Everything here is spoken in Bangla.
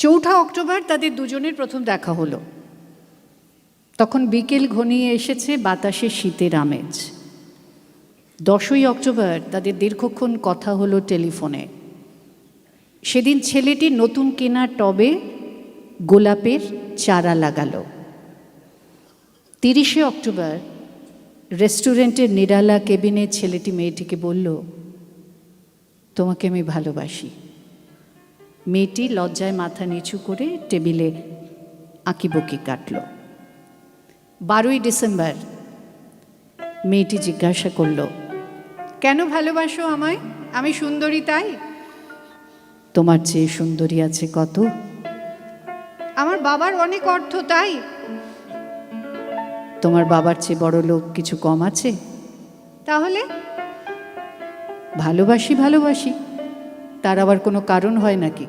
4 অক্টোবর তাদের দুজনের প্রথম দেখা হলো। তখন বিকেল ঘনিয়ে এসেছে, বাতাসে শীতের আমেজ। 10 অক্টোবর তাদের দীর্ঘক্ষণ কথা হলো টেলিফোনে। সেদিন ছেলেটি নতুন কেনা টবে গোলাপের চারা লাগালো। 30 অক্টোবর রেস্টুরেন্টের নিরালা কেবিনে ছেলেটি মেয়েটিকে বলল, তোমাকে আমি ভালোবাসি। মেয়েটি লজ্জায় মাথা নিচু করে টেবিলে আঁকিবুকি কাটল। 12 ডিসেম্বর মেয়েটি জিজ্ঞাসা করল, কেন ভালোবাসো আমায়? আমি সুন্দরী তাই? তোমার চেয়ে সুন্দরী আছে কত। আমার বাবার অনেক অর্থ তাই? তোমার বাবার চেয়ে বড় লোক কিছু কম আছে? তাহলে ভালোবাসি ভালোবাসি, তার আবার কোনো কারণ হয় নাকি?